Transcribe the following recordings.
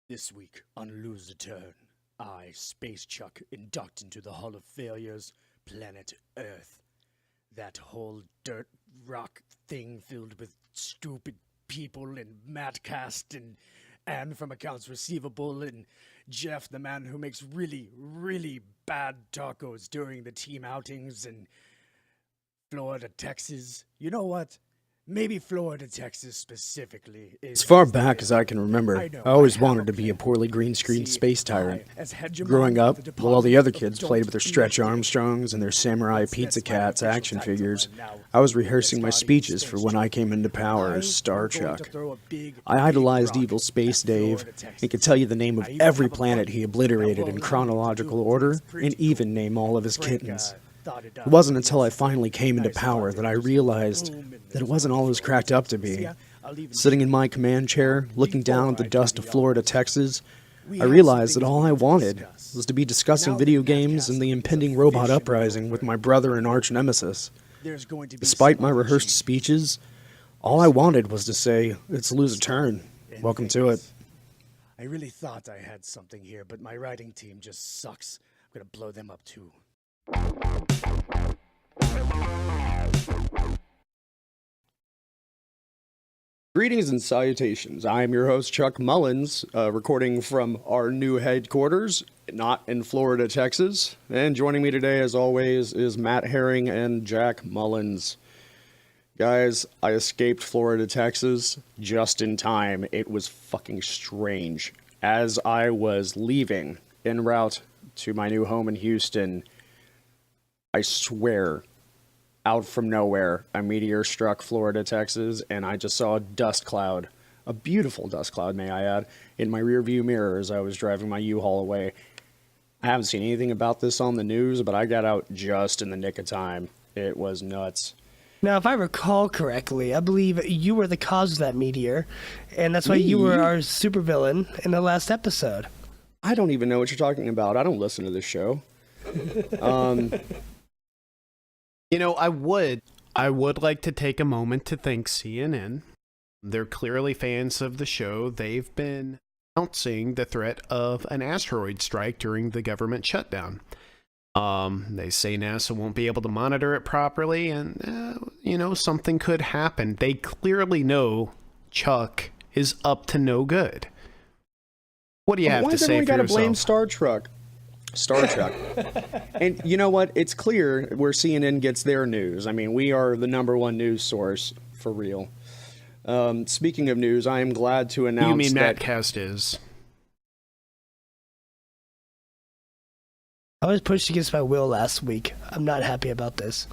This week on Lose a Turn, I, Space Chuck, induct into the Hall of Failures, planet Earth. That whole dirt rock thing filled with stupid people and MattCast and Anne from Accounts Receivable and Jeff, the man who makes really, really bad tacos during the team outings, and Florida, Texas. You know what? Maybe Florida, Texas specifically. As far back as I can remember, I always wanted to be a poorly green-screened space tyrant. Growing up, while all the other kids played with their Stretch Armstrongs and their Samurai Pizza Cats action figures, I was rehearsing my speeches for when I came into power as StarChuck. I idolized evil Space Dave and could tell you the name of every planet he obliterated in chronological order and even name all of his kittens. It wasn't until I finally came into power that I realized that it wasn't all it was cracked up to be. Sitting in my command chair, looking down at the dust of Florida, Texas, I realized that all I wanted was to be discussing video games and the impending robot uprising with my brother and arch nemesis. Despite my rehearsed speeches, all I wanted was to say, "It's Lose a Turn. Welcome to it." I really thought I had something here, but my writing team just sucks. I'm gonna blow them up too. Greetings and salutations. I am your host, Chuck Mullins, recording from our new headquarters, not in Florida, Texas. And joining me today, as always, is Matt Herring and Jack Mullins. Guys, I escaped Florida, Texas just in time. It was fucking strange. As I was leaving en route to my new home in Houston, I swear, out from nowhere, a meteor struck Florida, Texas, and I just saw a dust cloud, a beautiful dust cloud, may I add, in my rearview mirror as I was driving my U-Haul away. I haven't seen anything about this on the news, but I got out just in the nick of time. It was nuts. Now, if I recall correctly, I believe you were the cause of that meteor, and that's why you were our supervillain in the last episode. I don't even know what you're talking about. I don't listen to this show. You know, I would like to take a moment to thank CNN. They're clearly fans of the show. They've been announcing the threat of an asteroid strike during the government shutdown. They say NASA won't be able to monitor it properly, and, something could happen. They clearly know Chuck is up to no good. What do you have to say for yourself? Why do we gotta blame StarChuck? And you know what? It's clear where CNN gets their news. I mean, we are the #1 news source, for real. Speaking of news, I am glad to announce You mean that MattCast is. I was pushed against my will last week. I'm not happy about this.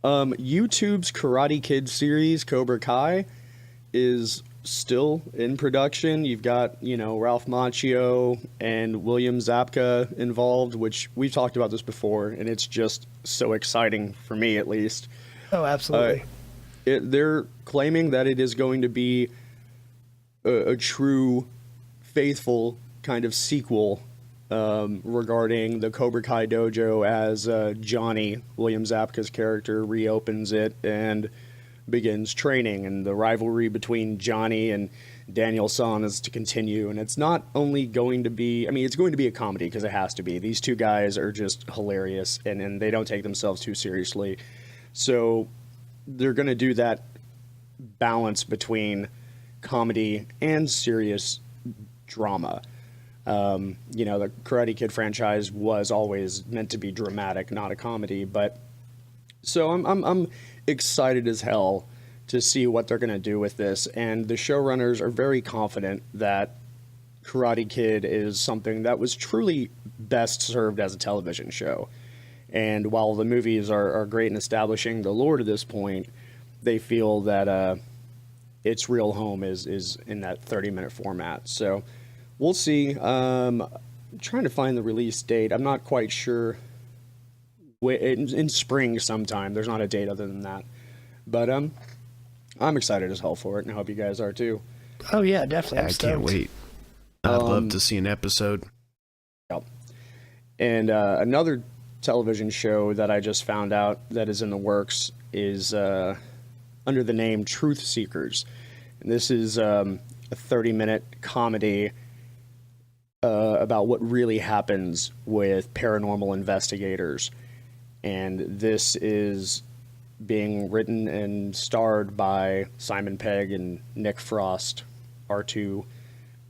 YouTube's Karate Kid series, Cobra Kai, is still in production. You've got, Ralph Macchio and William Zabka involved, which we've talked about this before, and it's just so exciting for me, at least. Oh, absolutely. They're claiming that it is going to be a true, faithful kind of sequel regarding the Cobra Kai dojo as Johnny, William Zabka's character, reopens it and begins training, and the rivalry between Johnny and Daniel San is to continue. And it's not only going to be, it's going to be a comedy, because it has to be. These two guys are just hilarious, and they don't take themselves too seriously. So they're going to do that balance between comedy and serious drama. The Karate Kid franchise was always meant to be dramatic, not a comedy, but so I'm excited as hell to see what they're going to do with this, and the showrunners are very confident that Karate Kid is something that was truly best served as a television show. And while the movies are great in establishing the lore to this point, they feel that its real home is in that 30-minute format. So we'll see. I'm trying to find the release date. I'm not quite sure. In spring sometime. There's not a date other than that. But I'm excited as hell for it, and I hope you guys are too. Oh, yeah, definitely. I can't wait. I'd love to see an episode. Yep. And another television show that I just found out that is in the works is under the name Truth Seekers. And this is a 30-minute comedy about what really happens with paranormal investigators. And this is being written and starred by Simon Pegg and Nick Frost, our two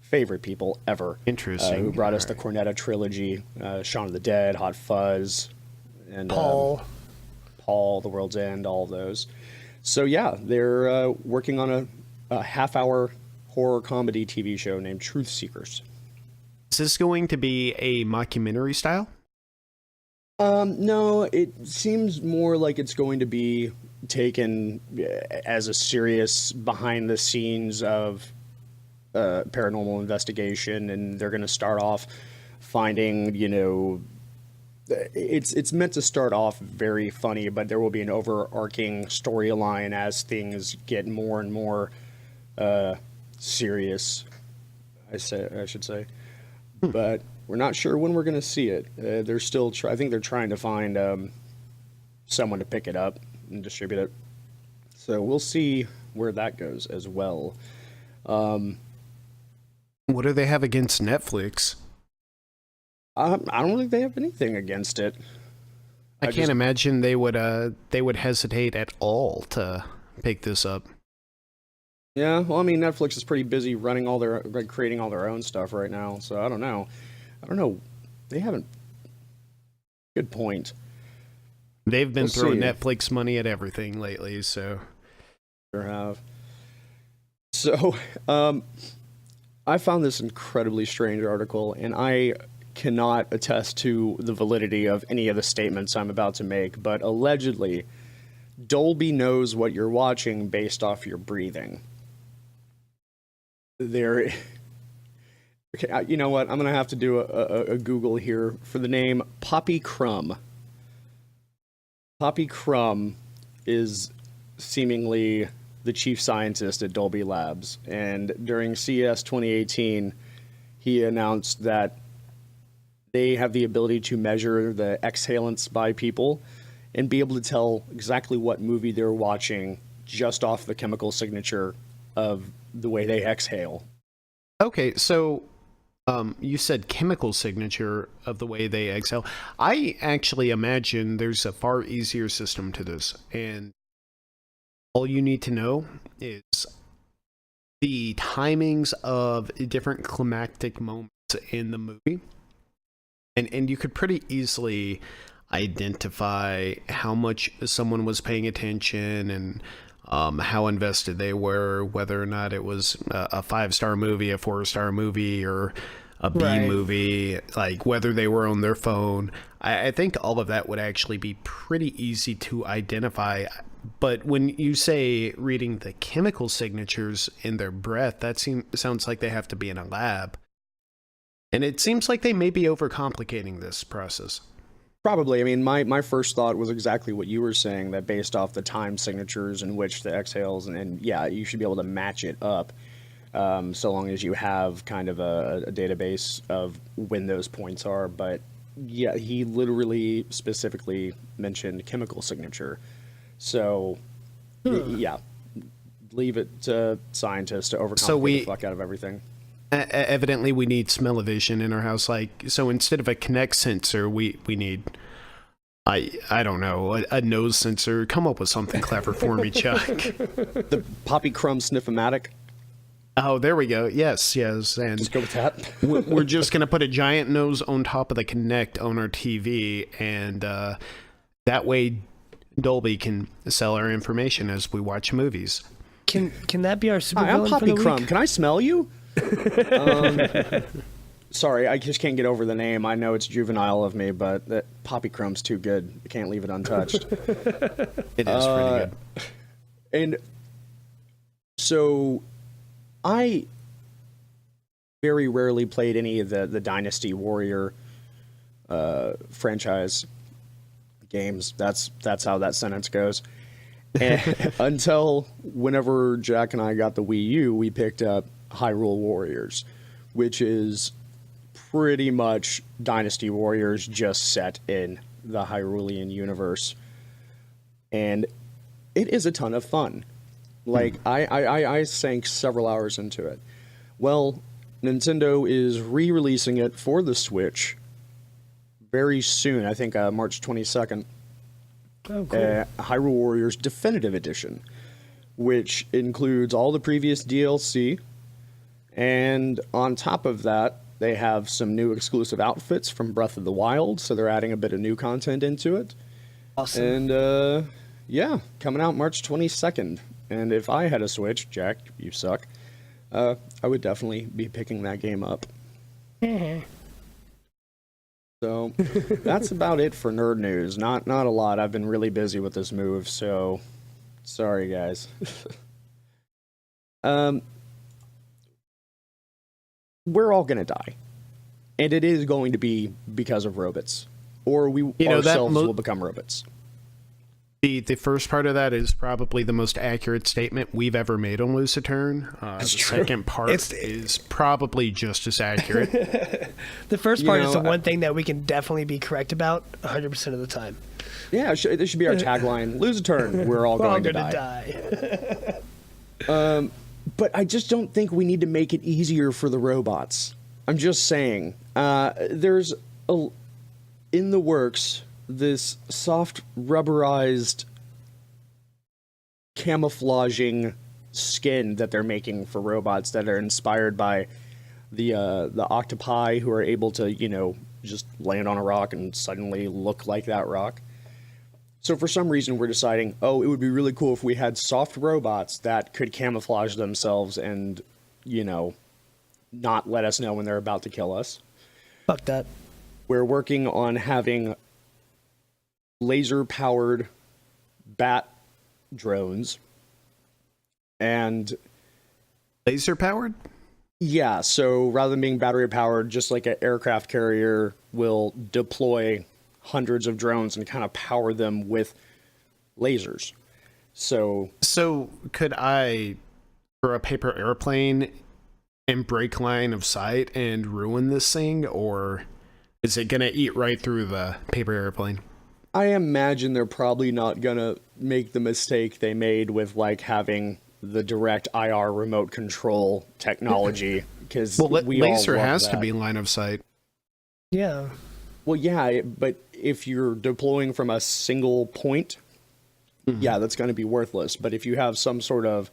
favorite people ever. Interesting. Who brought us the Cornetto trilogy, Shaun of the Dead, Hot Fuzz, and Paul, The World's End, all of those. So yeah, they're working on a half-hour horror comedy TV show named Truth Seekers. Is this going to be a mockumentary style? No, it seems more like it's going to be taken as a serious behind the scenes of paranormal investigation, and they're going to start off finding, it's meant to start off very funny, but there will be an overarching storyline as things get more and more serious, I should say. But we're not sure when we're going to see it. They're still I think they're trying to find someone to pick it up and distribute it. So we'll see where that goes as well. What do they have against Netflix? I don't think they have anything against it. I can't imagine they would hesitate at all to pick this up. Yeah, well, I mean, Netflix is pretty busy creating all their own stuff right now. So I don't know. They haven't. Good point. They've been throwing Netflix money at everything lately, so. Sure have. So, I found this incredibly strange article, and I cannot attest to the validity of any of the statements I'm about to make, but allegedly, Dolby knows what you're watching based off your breathing. Okay, you know what? I'm going to have to do a Google here for the name Poppy Crumb. Poppy Crumb is seemingly the chief scientist at Dolby Labs, and during CES 2018, he announced that they have the ability to measure the exhalants by people and be able to tell exactly what movie they're watching just off the chemical signature of the way they exhale. Okay, so you said chemical signature of the way they exhale. I actually imagine there's a far easier system to this, and all you need to know is the timings of different climactic moments in the movie. And you could pretty easily identify how much someone was paying attention and how invested they were, whether or not it was a 5-star movie, a 4-star movie, or a B movie, like whether they were on their phone. I think all of that would actually be pretty easy to identify. But when you say reading the chemical signatures in their breath, that sounds like they have to be in a lab. And it seems like they may be overcomplicating this process. Probably. I mean, my first thought was exactly what you were saying, that based off the time signatures in which the exhales, and yeah, you should be able to match it up so long as you have kind of a database of when those points are. But yeah, he literally specifically mentioned chemical signature. So yeah, leave it to scientists to overcomplicate the fuck out of everything. Evidently we need smell-o-vision in our house. Like, so instead of a Kinect sensor, we need, I don't know, a nose sensor. Come up with something clever for me, Chuck. The Poppy Crumb Sniff-O-Matic. Oh, there we go. Yes. And just go with that. We're just going to put a giant nose on top of the Kinect on our TV, and that way Dolby can sell our information as we watch movies. Can that be our super Hi, I'm villain Poppy for the Crumb. week? Can I smell you? Sorry, I just can't get over the name. I know it's juvenile of me, but that Poppy Crumb's too good. I can't leave it untouched. It is pretty good. And so I very rarely played any of the Dynasty Warrior franchise games. That's how that sentence goes. And until whenever Jack and I got the Wii U, we picked up Hyrule Warriors, which is pretty much Dynasty Warriors just set in the Hyrulean universe. And it is a ton of fun. Like, I sank several hours into it. Well, Nintendo is re-releasing it for the Switch very soon. I think March 22nd. Oh, cool. Hyrule Warriors Definitive Edition, which includes all the previous DLC, and on top of that, they have some new exclusive outfits from Breath of the Wild, so they're adding a bit of new content into it. Awesome. And yeah, coming out March 22nd. And if I had a Switch, Jack, you suck, I would definitely be picking that game up. So that's about it for nerd news. Not a lot. I've been really busy with this move, so sorry guys. We're all gonna die, and it is going to be because of robots, or we ourselves will become robots. The first part of that is probably the most accurate statement we've ever made on Lose a Turn. The second part is probably just as accurate. The first part is the one thing that we can definitely be correct about 100% of the time. Yeah, this should be our tagline. Lose a turn, we're all going to die. But I just don't think we need to make it easier for the robots. I'm just saying. There's in the works this soft rubberized camouflaging skin that they're making for robots that are inspired by the octopi who are able to, just land on a rock and suddenly look like that rock. So for some reason we're deciding, it would be really cool if we had soft robots that could camouflage themselves and, not let us know when they're about to kill us. Fuck that. We're working on having laser-powered bat drones. And laser-powered? Yeah, so rather than being battery-powered, just like an aircraft carrier will deploy hundreds of drones and kind of power them with lasers. So could I, for a paper airplane, and break line of sight and ruin this thing, or is it gonna eat right through the paper airplane? I imagine they're probably not gonna make the mistake they made with having the direct IR remote control technology, because laser has to be line of sight. Yeah. Well, yeah, but if you're deploying from a single point, yeah, that's going to be worthless. But if you have some sort of,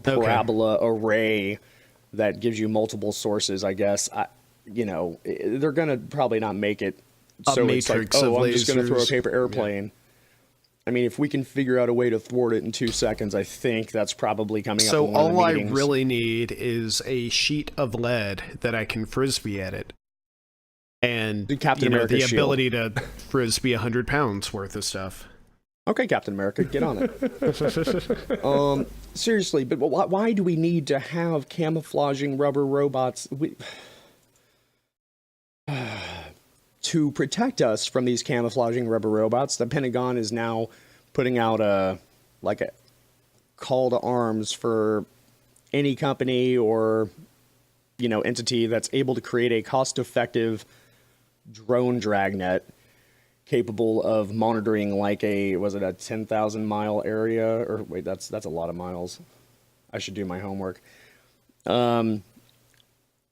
parabola array that gives you multiple sources, I guess, they're going to probably not make it. So it's like, I'm just going to throw a paper airplane. Yeah. I mean, if we can figure out a way to thwart it in 2 seconds, I think that's probably coming up. So all I really need is a sheet of lead that I can frisbee at it. And the ability to frisbee 100 pounds worth of stuff. Okay, Captain America, get on it. Seriously, but why do we need to have camouflaging rubber robots to protect us from these camouflaging rubber robots? The Pentagon is now putting out a call to arms for any company or entity that's able to create a cost-effective drone dragnet capable of monitoring a 10,000 mile area, or wait, that's a lot of miles. I should do my homework.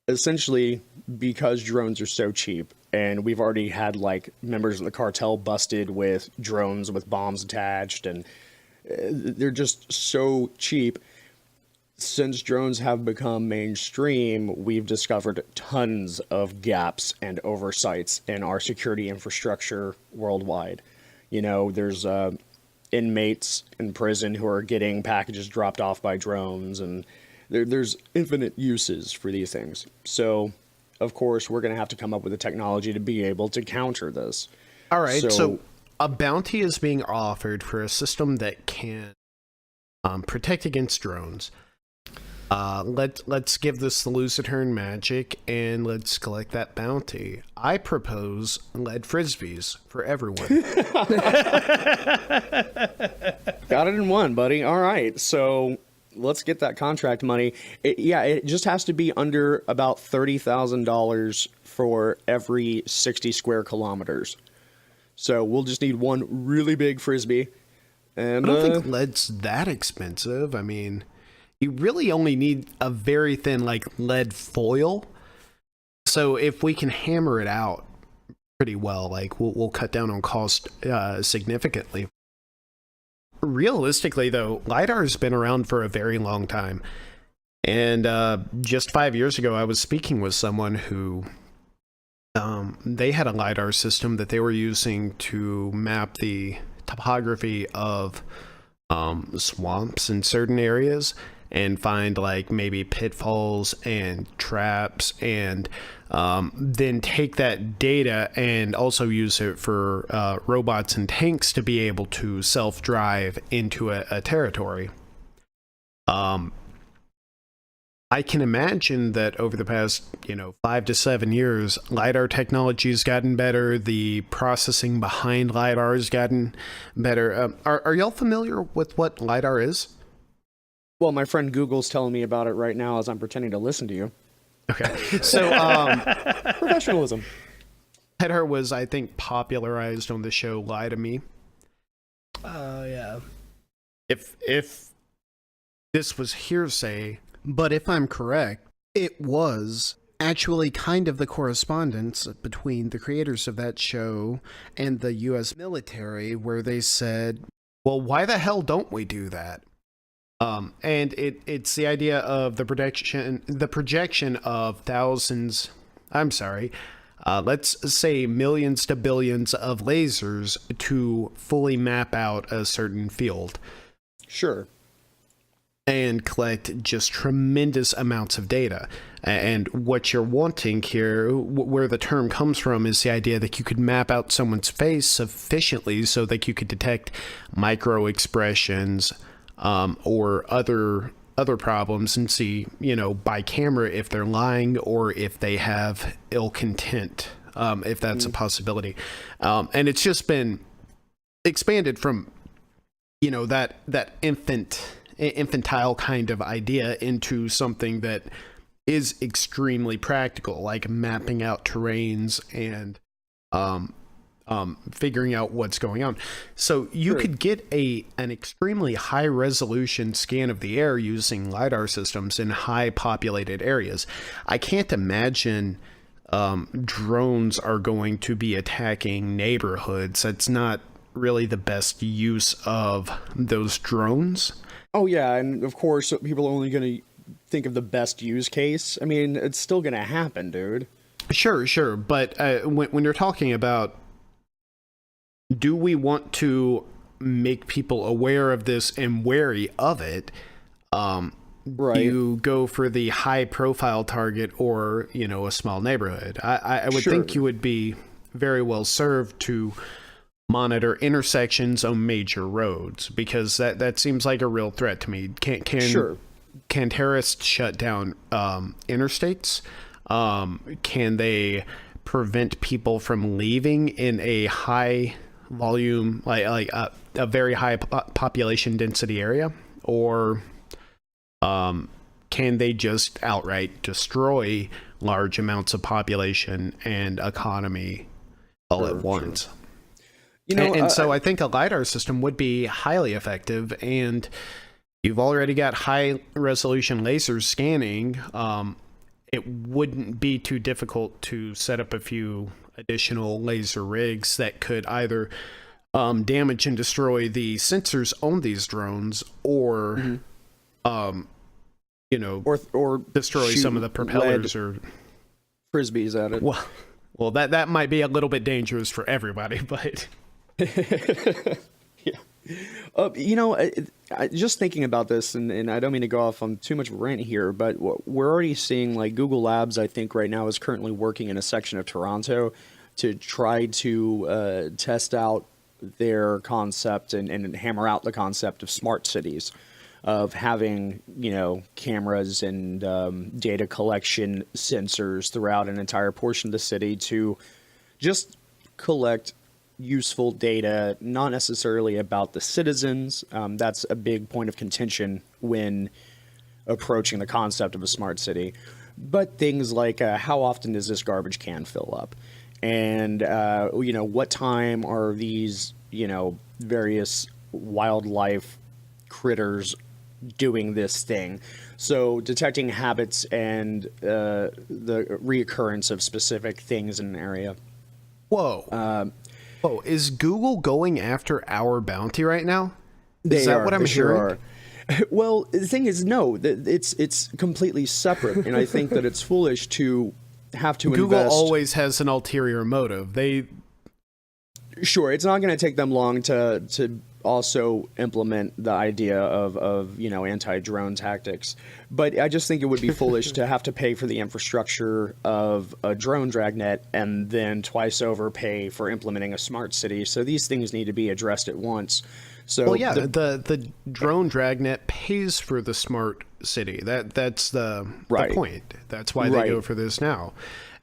Essentially, because drones are so cheap, and we've already had members of the cartel busted with drones with bombs attached, and they're just so cheap. Since drones have become mainstream, we've discovered tons of gaps and oversights in our security infrastructure worldwide. There's inmates in prison who are getting packages dropped off by drones, and there's infinite uses for these things. So, of course, we're going to have to come up with the technology to be able to counter this. All right, so a bounty is being offered for a system that can protect against drones. Let's give this the Lose a Turn magic, and let's collect that bounty. I propose lead frisbees for everyone. Got it in one, buddy. All right, so let's get that contract money. It just has to be under about $30,000 for every 60 square kilometers. So we'll just need one really big frisbee. And I don't think lead's that expensive. I mean, you really only need a very thin, like, lead foil. So if we can hammer it out pretty well, like, we'll cut down on cost significantly. Realistically, though, LiDAR's been around for a very long time. And just 5 years ago, I was speaking with someone who they had a LiDAR system that they were using to map the topography of swamps in certain areas and find like maybe pitfalls and traps, and then take that data and also use it for robots and tanks to be able to self-drive into a territory. I can imagine that over the past, 5 to 7 years, LiDAR technology has gotten better. The processing behind LiDAR has gotten better. Are y'all familiar with what LiDAR is? Well, my friend Google's telling me about it right now as I'm pretending to listen to you. Okay. So, Professionalism. LiDAR was, I think, popularized on the show Lie to Me. Yeah. If this was hearsay, but if I'm correct, it was actually kind of the correspondence between the creators of that show and the U.S. military, where they said, well, why the hell don't we do that? And it's the idea of the projection of thousands, let's say millions to billions of lasers to fully map out a certain field. Sure. And collect just tremendous amounts of data. And what you're wanting here, where the term comes from, is the idea that you could map out someone's face sufficiently so that you could detect micro expressions or other problems and see, by camera if they're lying or if they have ill content, if that's a possibility. And it's just been expanded from, that infantile kind of idea into something that is extremely practical, like mapping out terrains and figuring out what's going on. So you could get an extremely high resolution scan of the air using LiDAR systems in high populated areas. I can't imagine drones are going to be attacking neighborhoods. That's not really the best use of those drones. Oh, yeah, and of course, people are only going to think of the best use case. I mean, it's still going to happen, dude. Sure, but when you're talking about, do we want to make people aware of this and wary of it, right. you go for the high-profile target or, a small neighborhood. I would Sure. think you would be very well served to monitor intersections on major roads, because that seems like a real threat to me. Sure. Can terrorists shut down interstates? Can they prevent people from leaving in a high volume, like a very high population density area? Or can they just outright destroy large amounts of population and economy all at once? Sure. So I think a LiDAR system would be highly effective, and you've already got high resolution lasers scanning. It wouldn't be too difficult to set up a few additional laser rigs that could either damage and destroy the sensors on these drones, or or destroy some of the propellers or frisbees at it. Well, that might be a little bit dangerous for everybody, but yeah. Just thinking about this, and I don't mean to go off on too much of a rant here, but we're already seeing, like, Google Labs, I think right now is currently working in a section of Toronto to try to test out their concept and hammer out the concept of smart cities, of having, cameras and data collection sensors throughout an entire portion of the city to just collect useful data, not necessarily about the citizens. That's a big point of contention when approaching the concept of a smart city. But things like how often does this garbage can fill up? And, what time are these, various wildlife critters doing this thing. So detecting habits and the reoccurrence of specific things in an area. Whoa. Whoa, is Google going after our bounty right now? Is They that are, what I'm they sure hearing? are. Well, the thing is, no, it's completely separate, and I think that it's foolish to have to Google invest. always has an ulterior motive. Sure, it's not going to take them long to also implement the idea of anti-drone tactics, but I just think it would be foolish to have to pay for the infrastructure of a drone dragnet and then twice over pay for implementing a smart city. So these things need to be addressed at once. So Well, yeah, the drone dragnet pays for the smart city. That's the point. That's why they go for this now.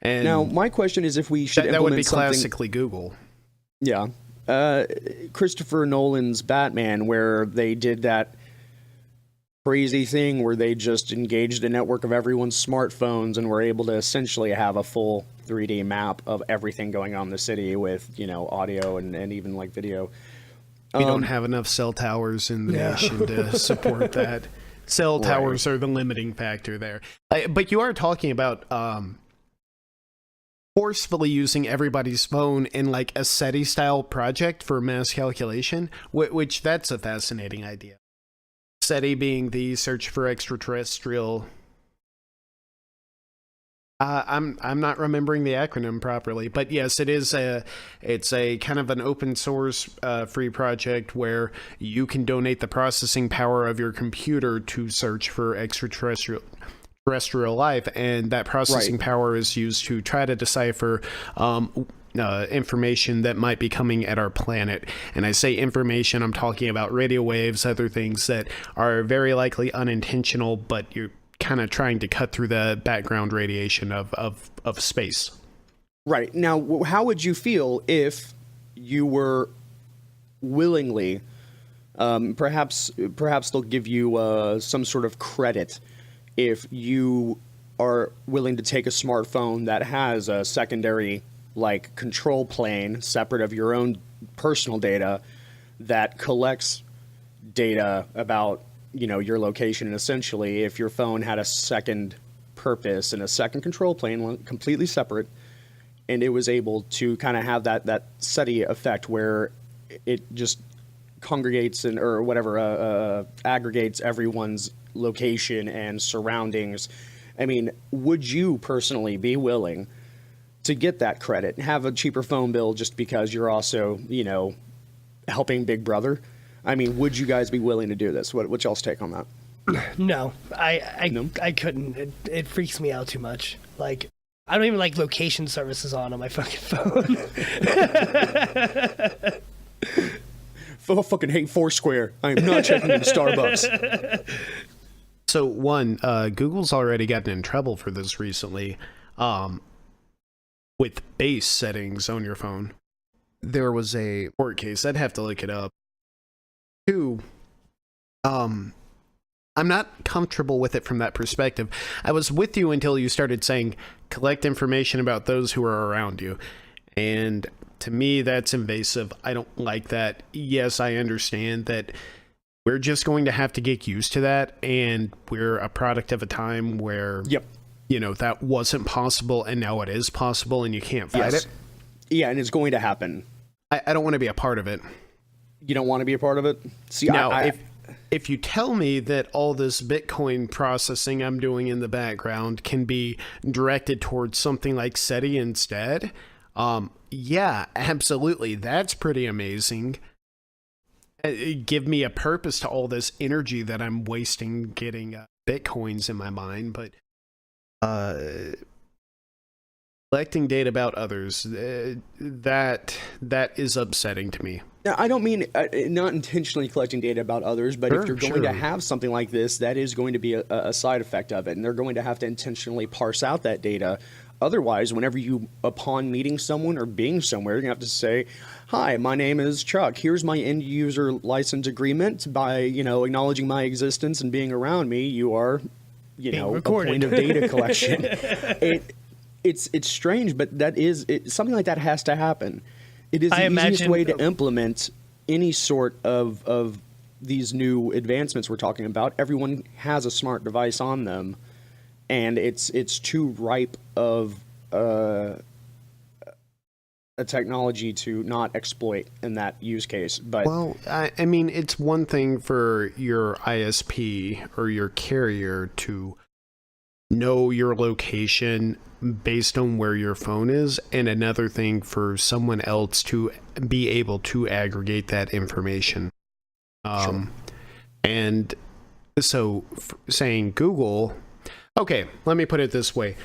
And now my question is if we should that would implement be something. classically Google. Yeah. Christopher Nolan's Batman, where they did that crazy thing where they just engaged a network of everyone's smartphones and were able to essentially have a full 3D map of everything going on in the city with, audio and even like video. We don't have enough cell towers in the nation to support that. Cell towers are the limiting factor there. But you are talking about forcefully using everybody's phone in like a SETI style project for mass calculation, which that's a fascinating idea. SETI being the search for extraterrestrial. I'm not remembering the acronym properly, but yes, it's a kind of an open source free project where you can donate the processing power of your computer to search for extraterrestrial life, and that processing power is used to try to decipher information that might be coming at our planet. And I say information, I'm talking about radio waves, other things that are very likely unintentional, but you're kind of trying to cut through the background radiation of space. Right. Now, how would you feel if you were willingly, perhaps they'll give you some sort of credit if you are willing to take a smartphone that has a secondary like control plane separate of your own personal data that collects data about your location, and essentially if your phone had a second purpose and a second control plane completely separate, and it was able to kind of have that SETI effect where it just congregates or whatever aggregates everyone's location and surroundings. I mean, would you personally be willing to get that credit and have a cheaper phone bill just because you're also helping Big Brother? I mean, would you guys be willing to do this? What y'all's take on that? No, I couldn't. It freaks me out too much. Like, I don't even like location services on my fucking phone. I fucking hate Foursquare. I am not checking into Starbucks. So Google's already gotten in trouble for this recently, with base settings on your phone. There was a court case. I'd have to look it up. Two, I'm not comfortable with it from that perspective. I was with you until you started saying collect information about those who are around you. And to me, that's invasive. I don't like that. Yes, I understand that we're just going to have to get used to that. And we're a product of a time where, that wasn't possible. And now it is possible and you can't fight it. Yeah, and it's going to happen. I don't want to be a part of it. You don't want to be a part of it? See, now, if you tell me that all this Bitcoin processing I'm doing in the background can be directed towards something like SETI instead, yeah, absolutely. That's pretty amazing. Give me a purpose to all this energy that I'm wasting getting Bitcoins in my mind. But collecting data about others, that is upsetting to me. Now, I don't mean not intentionally collecting data about others, but if you're going to have something like this, that is going to be a side effect of it, and they're going to have to intentionally parse out that data. Otherwise, whenever upon meeting someone or being somewhere, you're going to have to say, hi, my name is Chuck. Here's my end user license agreement. By, acknowledging my existence and being around me, you are, a point of data collection. It's strange, but something like that has to happen. It is the easiest way to implement any sort of these new advancements we're talking about, everyone has a smart device on them, and it's too ripe of a technology to not exploit in that use case. But well, I mean, it's one thing for your ISP or your carrier to know your location based on where your phone is, and another thing for someone else to be able to aggregate that information. Sure. And so saying Google, okay, let me put it this way.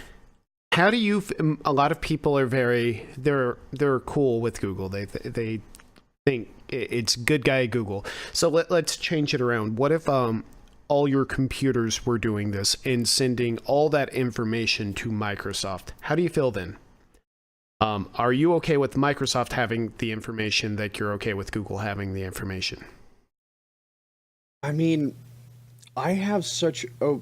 How do you, a lot of people are they're cool with Google. They think it's good guy Google. So let's change it around. What if all your computers were doing this and sending all that information to Microsoft? How do you feel then? Are you okay with Microsoft having the information that you're okay with Google having the information? I mean, I have such a,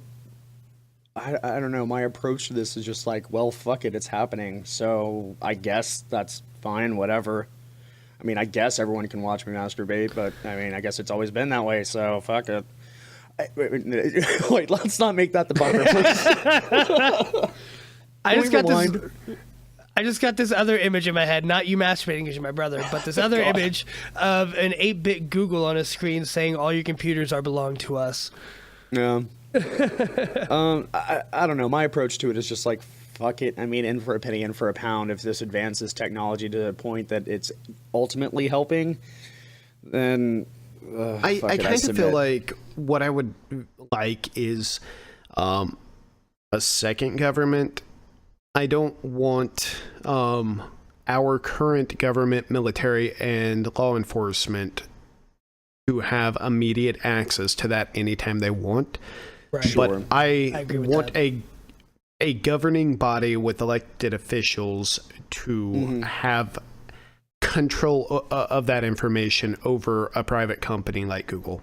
I don't know, my approach to this is just like, well, fuck it, it's happening. So I guess that's fine, whatever. I mean, I guess everyone can watch me masturbate, but I mean, I guess it's always been that way, so fuck it. Wait, let's not make that the bumper, please. I just got this other image in my head, not you masturbating because you're my brother, but this other image of an 8-bit Google on a screen saying all your computers are belong to us. Yeah. I don't know. My approach to it is just like, fuck it. I mean, in for a penny, in for a pound. If this advances technology to the point that it's ultimately helping, then I kind of feel like what I would like is a second government. I don't want our current government, military, and law enforcement to have immediate access to that anytime they want. Right. But I agree with want that. a governing body with elected officials to have control of that information over a private company like Google.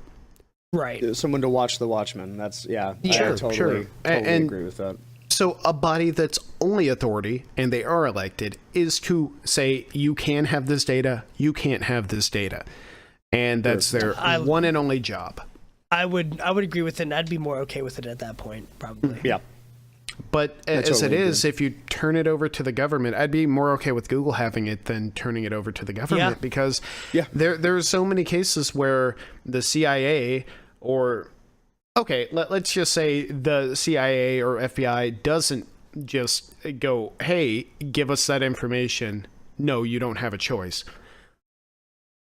Right. Someone to watch the Watchmen. That's, yeah. Sure, I totally, sure. totally And agree with that. so a body that's only authority, and they are elected, is to say, you can have this data, you can't have this data. And that's their one and only job. I would agree with it, and I'd be more okay with it at that point, probably. Yeah. But as totally it is, if you turn it over to the government, I'd be more okay with Google having it than turning it over to the government, because there are so many cases where the CIA or, okay, let's just say the CIA or FBI doesn't just go, hey, give us that information. No, you don't have a choice.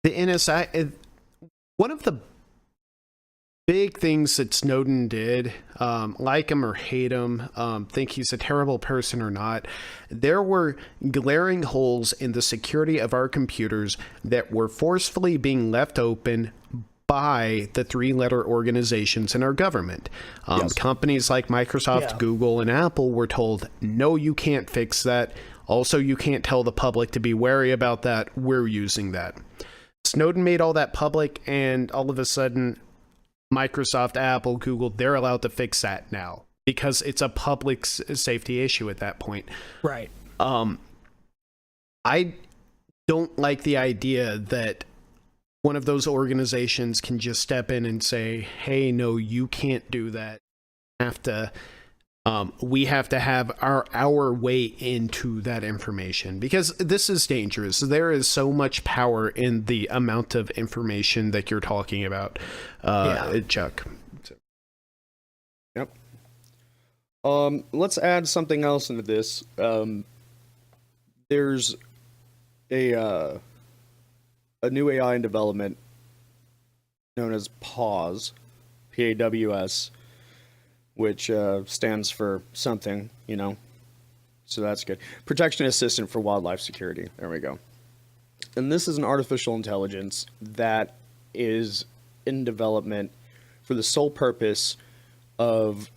The NSA, one of the big things that Snowden did, like him or hate him, think he's a terrible person or not, there were glaring holes in the security of our computers that were forcefully being left open by the 3-letter organizations in our government. Companies like Microsoft, Google, and Apple were told, no, you can't fix that. Also, you can't tell the public to be wary about that. We're using that. Snowden made all that public, and all of a sudden, Microsoft, Apple, Google, they're allowed to fix that now because it's a public safety issue at that point. Right. I don't like the idea that one of those organizations can just step in and say, hey, no, you can't do that. We have to have our way into that information, because this is dangerous. There is so much power in the amount of information that you're talking about, Chuck. Yep. Let's add something else into this. There's a new AI in development known as P.A.W.S, P.A.W.S, which stands for something, so that's good. Protection Assistant for Wildlife Security. There we go. And this is an artificial intelligence that is in development for the sole purpose of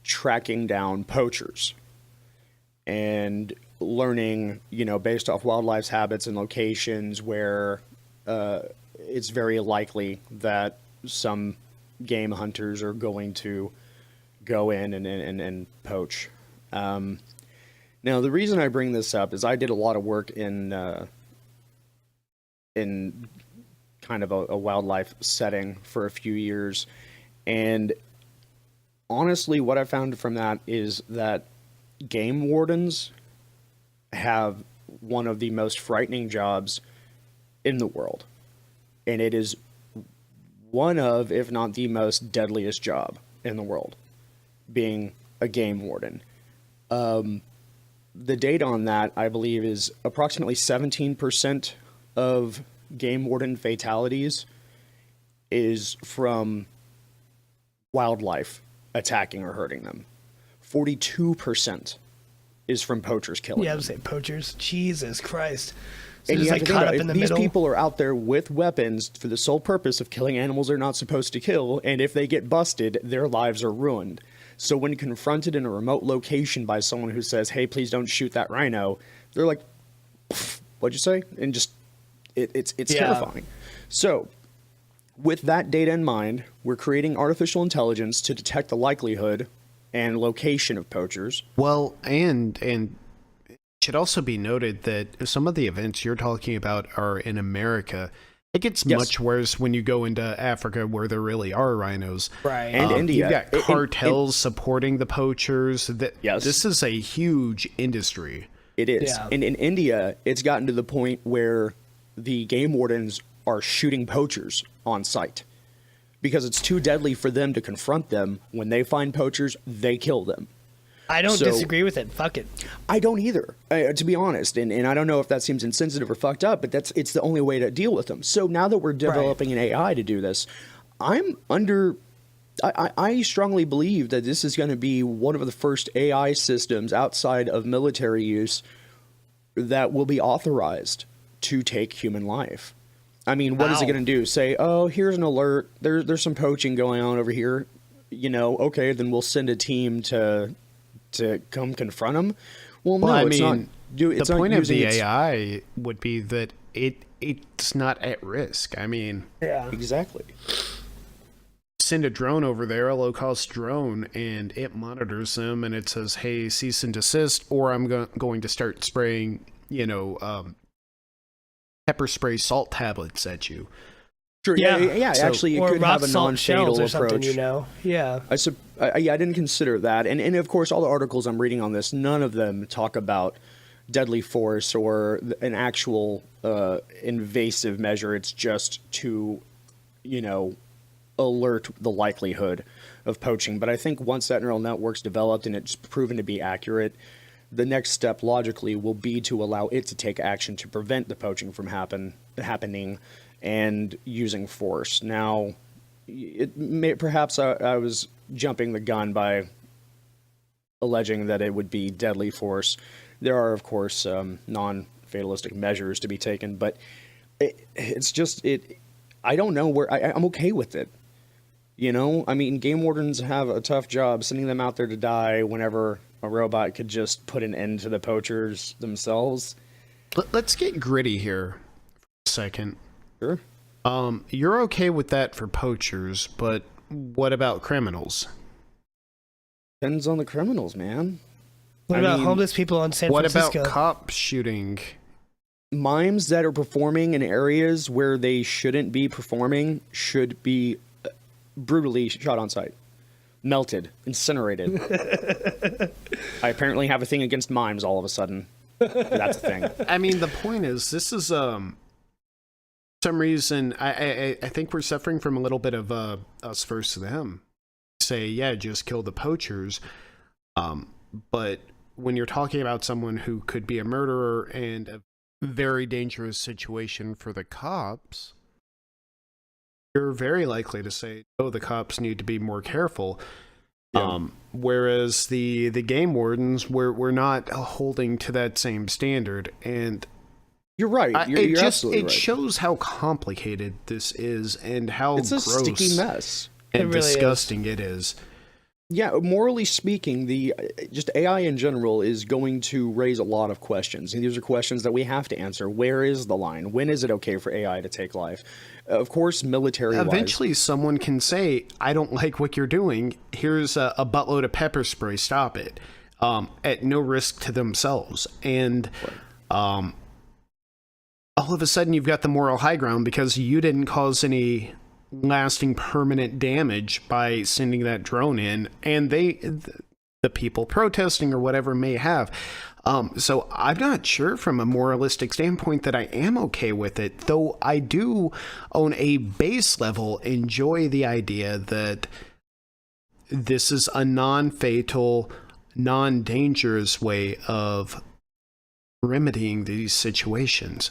tracking down poachers and learning, based off wildlife's habits and locations where it's very likely that some game hunters are going to go in and poach. Now, the reason I bring this up is I did a lot of work in kind kind of a wildlife setting for a few years. And honestly, what I found from that is that game wardens have one of the most frightening jobs in the world. And it is one of, if not the most deadliest job in the world, being a game warden. The data on that, I believe, is approximately 17% of game warden fatalities is from wildlife attacking or hurting them. 42% is from poachers killing Yeah, I them. would say poachers. Jesus Christ. So And just you have like to think caught about up it, in the these middle. people are out there with weapons for the sole purpose of killing animals they're not supposed to kill, and if they get busted, their lives are ruined. So when confronted in a remote location by someone who says, hey, please don't shoot that rhino, they're like, what'd you say? And just, it's terrifying. So with that data in mind, we're creating artificial intelligence to detect the likelihood and location of poachers. Well, and it should also be noted that some of the events you're talking about are in America. It gets much worse when you go into Africa where there really are rhinos. Right. And India. You've got cartels supporting the poachers. Yes. This is a huge industry. It is. Yeah. And in India, it's gotten to the point where the game wardens are shooting poachers on sight because it's too deadly for them to confront them. When they find poachers, they kill them. I don't So- disagree with it. Fuck it. I don't either, to be honest. And I don't know if that seems insensitive or fucked up, but it's the only way to deal with them. So now that we're developing an AI to do this, I strongly believe that this is going to be one of the first AI systems outside of military use that will be authorized to take human life. I mean, what is it Wow. going to do? Say, oh, here's an alert. There's some poaching going on over here. Okay, then we'll send a team to come confront them. Well, no, I it's mean, not. It's the not point of using the its- AI would be that it's not at risk. I mean, Yeah. Exactly. send a drone over there, a low-cost drone, and it monitors them, and it says, hey, cease and desist, or I'm going to start spraying, pepper spray salt tablets at you. Sure. Yeah. So- Actually, it Or could rock have a salt shells non-fatal or something, approach. Yeah. I didn't consider that, and of course, all the articles I'm reading on this, none of them talk about deadly force or an actual invasive measure. It's just to, alert the likelihood of poaching. But I think once that neural network's developed and it's proven to be accurate, the next step logically will be to allow it to take action to prevent the poaching from happening and using force. Now, perhaps I was jumping the gun by alleging that it would be deadly force. There are, of course, non-fatalistic measures to be taken, but it's just I don't know where I'm okay with it. I mean, game wardens have a tough job sending them out there to die whenever a robot could just put an end to the poachers themselves. Let's get gritty here for a second. Sure. You're okay with that for poachers, but what about criminals? Depends on the criminals, man. What I about mean, homeless people in San What Francisco? about cops shooting? Mimes that are performing in areas where they shouldn't be performing should be brutally shot on sight, melted, incinerated. I apparently have a thing against mimes all of a sudden. That's a thing. I mean, the point is, this is some reason I think we're suffering from a little bit of us versus them. Say, yeah, just kill the poachers, but when you're talking about someone who could be a murderer and a very dangerous situation for the cops, you're very likely to say, oh, the cops need to be more careful. Yeah. Whereas the game wardens, we're not holding to that same standard. And You're right. You're absolutely right. shows how complicated this is and how It's a gross sticky mess. and It really is. disgusting it is. Yeah, morally speaking, the just AI in general is going to raise a lot of questions, and these are questions that we have to answer. Where is the line? When is it okay for AI to take life? Of course, military-wise. Eventually, someone can say, I don't like what you're doing. Here's a buttload of pepper spray. Stop it. At no risk to themselves. And all of a sudden you've got the moral high ground because you didn't cause any lasting permanent damage by sending that drone in, and the people protesting or whatever may have. So I'm not sure from a moralistic standpoint that I am okay with it, though I do on a base level enjoy the idea that this is a non-fatal, non-dangerous way of remedying these situations.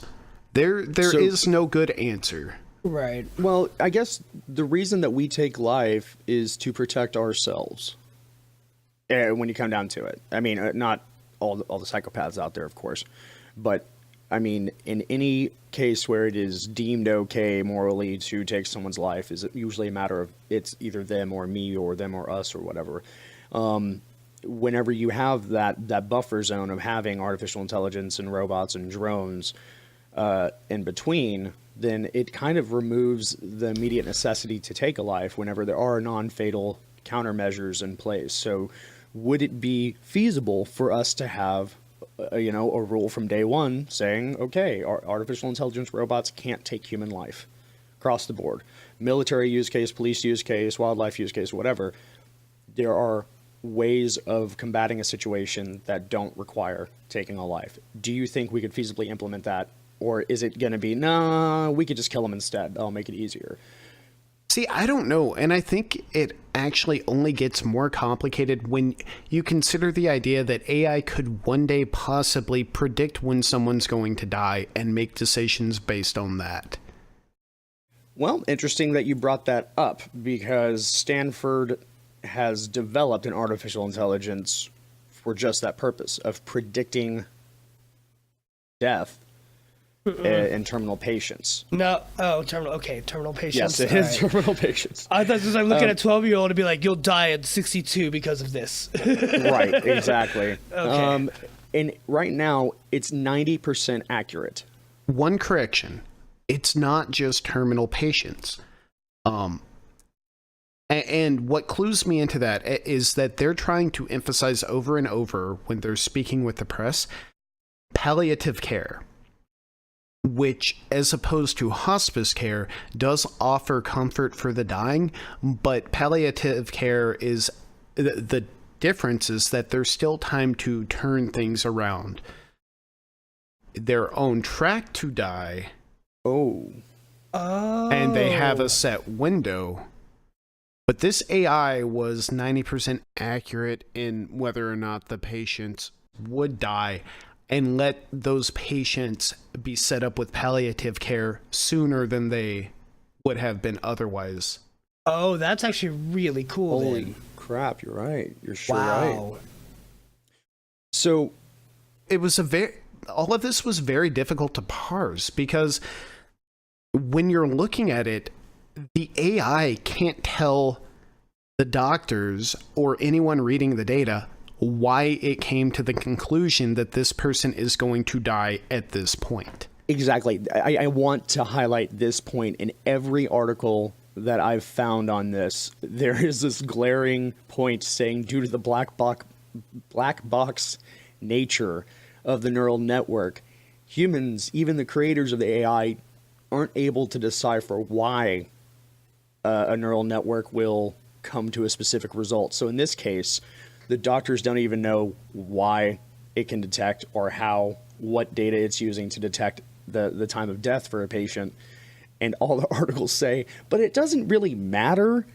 There is no good answer. Right. Well, I guess the reason that we take life is to protect ourselves. When you come down to it, I mean, not all the psychopaths out there, of course, but I mean, in any case where it is deemed okay morally to take someone's life, is usually a matter of it's either them or me or them or us or whatever. Whenever you have that buffer zone of having artificial intelligence and robots and drones in between, then it kind of removes the immediate necessity to take a life whenever there are non-fatal countermeasures in place. So would it be feasible for us to have a rule from day one saying, okay, artificial intelligence robots can't take human life across the board? Military use case, police use case, wildlife use case, whatever. There are ways of combating a situation that don't require taking a life. Do you think we could feasibly implement that? Or is it going to be, nah, we could just kill them instead. That'll make it easier. See, I don't know, and I think it actually only gets more complicated when you consider the idea that AI could one day possibly predict when someone's going to die and make decisions based on that. Well, interesting that you brought that up, because Stanford has developed an artificial intelligence for just that purpose of predicting death in terminal patients. No, terminal patients. Yes, it is terminal patients. I thought just like looking at a 12-year-old and be like, you'll die at 62 because of this. Right, exactly. Okay. And right now, it's 90% accurate. One correction. It's not just terminal patients. And what clues me into that is that they're trying to emphasize over and over when they're speaking with the press, palliative care, which, as opposed to hospice care, does offer comfort for the dying, but palliative care is the difference is that there's still time to turn things around. They're on track to die. Oh. And they have a set window. But this AI was 90% accurate in whether or not the patients would die, and let those patients be set up with palliative care sooner than they would have been otherwise. Oh, that's actually really cool. Holy crap, you're right. You're sure wow. right. So it was all of this was very difficult to parse, because when you're looking at it, the AI can't tell the doctors or anyone reading the data why it came to the conclusion that this person is going to die at this point. Exactly. I want to highlight this point in every article that I've found on this. There is this glaring point saying, due to the black box nature of the neural network, humans, even the creators of the AI, aren't able to decipher why a neural network will come to a specific result. So in this case, the doctors don't even know why it can detect or what data it's using to detect the time of death for a patient. And all the articles say, but it doesn't really matter,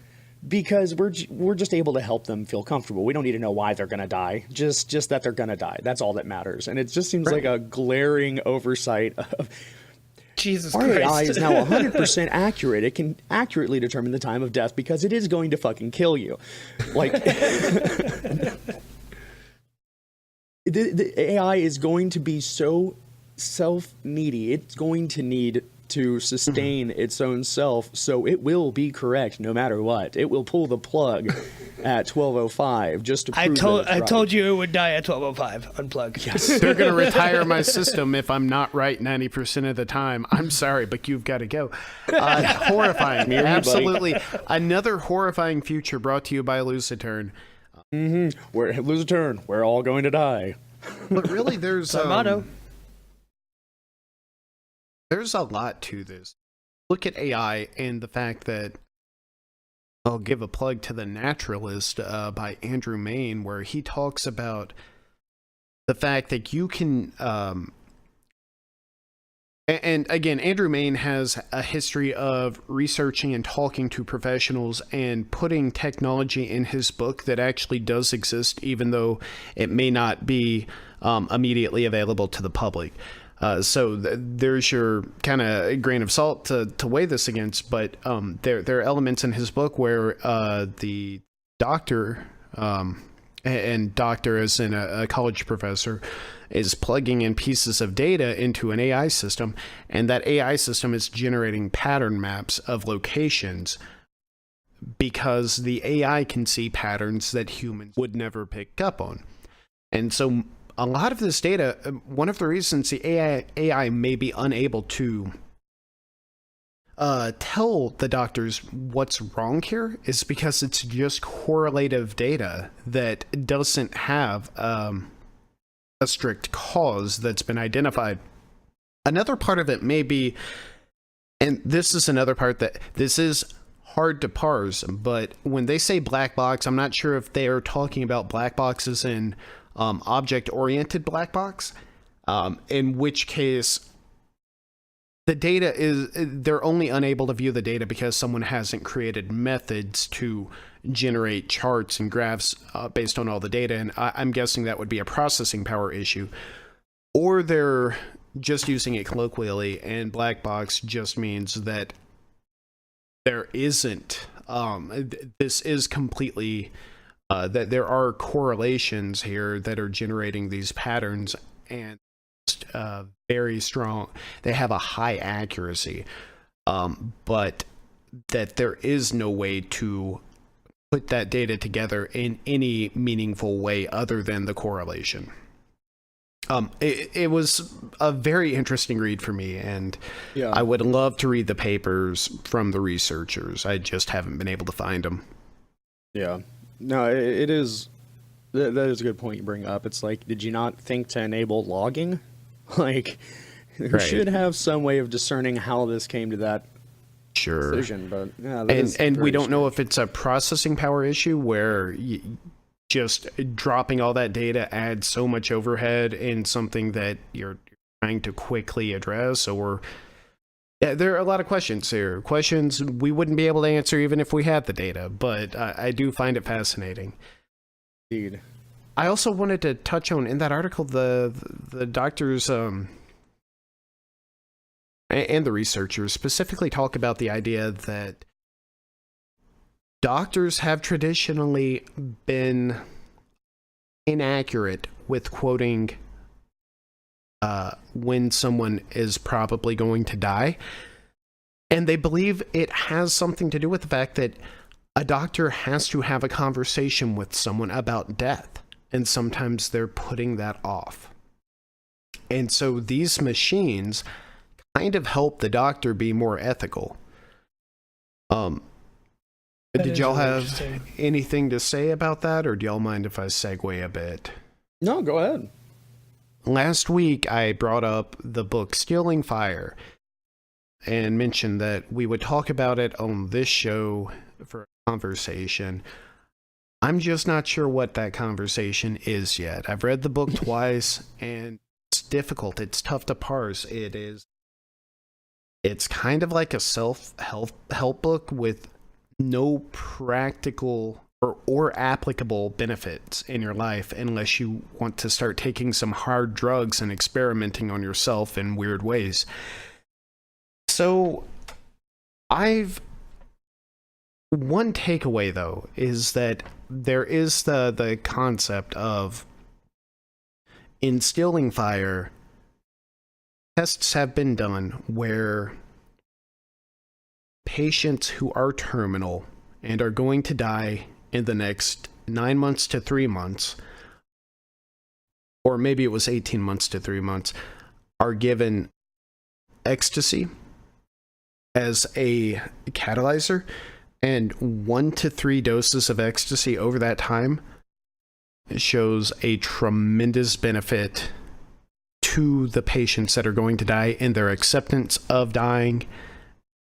because we're just able to help them feel comfortable. We don't need to know why they're going to die, just that they're going to die. That's all that matters. And it just seems like a glaring oversight of Jesus our Christ. AI is now 100% accurate. It can accurately determine the time of death because it is going to fucking kill you. Like, the AI is going to be so self-needy. It's going to need to sustain its own self, so it will be correct no matter what. It will pull the plug at 12:05 just to prove that it's right. I told you it would die at 12:05. Unplug. Yes. They're going to retire my system if I'm not right 90% of the time. I'm sorry, but you've got to go. Horrifying. Absolutely. Another horrifying future brought to you by Luciturn. Luciturn, we're all going to die. But really, there's motto. There's a lot to this. Look at AI and the fact that I'll give a plug to The Naturalist by Andrew Main, where he talks about the fact that you can and again, Andrew Main has a history of researching and talking to professionals and putting technology in his book that actually does exist, even though it may not be immediately available to the public. So there's your kind of grain of salt to weigh this against, but there are elements in his book where the doctor, and doctor as in a college professor, is plugging in pieces of data into an AI system, and that AI system is generating pattern maps of locations because the AI can see patterns that humans would never pick up on. And so a lot of this data, one of the reasons the AI may be unable to tell the doctors what's wrong here is because it's just correlative data that doesn't have a strict cause that's been identified. Another part of it may be, and this is another part that this is hard to parse, but when they say black box, I'm not sure if they are talking about black boxes in object-oriented black box, in which case the data is, they're only unable to view the data because someone hasn't created methods to generate charts and graphs based on all the data, and I'm guessing that would be a processing power issue. Or they're just using it colloquially, and black box just means that there isn't, this is completely, that there are correlations here that are generating these patterns, and very strong. They have a high accuracy, but that there is no way to put that data together in any meaningful way other than the correlation. It was a very interesting read for me, and yeah, I would love to read the papers from the researchers. I just haven't been able to find them. Yeah, no, it is. That is a good point you bring up. It's like, did you not think to enable logging? Like, there should have some way of discerning how this came to that decision. But yeah, and we don't know if it's a processing power issue where just dropping all that data adds so much overhead in something that you're trying to quickly address, or there are a lot of questions here. Questions we wouldn't be able to answer even if we had the data, but I do find it fascinating. Indeed. I also wanted to touch on, in that article, the doctors and the researchers specifically talk about the idea that doctors have traditionally been inaccurate with quoting when someone is probably going to die. And they believe it has something to do with the fact that a doctor has to have a conversation with someone about death. And sometimes they're putting that off. And so these machines kind of help the doctor be more ethical. Did y'all have anything to say about that, or do y'all mind if I segue a bit? No, go ahead. Last week, I brought up the book Stealing Fire and mentioned that we would talk about it on this show for a conversation. I'm just not sure what that conversation is yet. I've read the book twice, and it's difficult. It's tough to parse. It's kind of like a self-help book with no practical or applicable benefits in your life unless you want to start taking some hard drugs and experimenting on yourself in weird ways. So one takeaway, though, is that there is the concept of, in Stealing Fire, tests have been done where patients who are terminal and are going to die in the next 9 months to 3 months, or maybe it was 18 months to 3 months, are given ecstasy as a catalyzer. And 1 to 3 doses of ecstasy over that time shows a tremendous benefit to the patients that are going to die and their acceptance of dying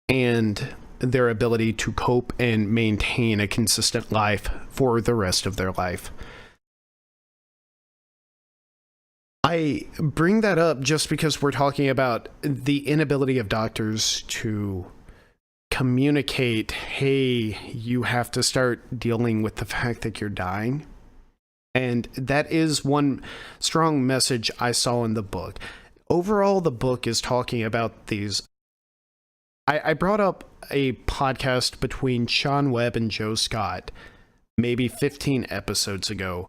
and their ability to cope and maintain a consistent life for the rest of their life. I bring that up just because we're talking about the inability of doctors to communicate, hey, you have to start dealing with the fact that you're dying. And that is one strong message I saw in the book. Overall, the book is talking about these. I brought up a podcast between Sean Webb and Joe Scott maybe 15 episodes ago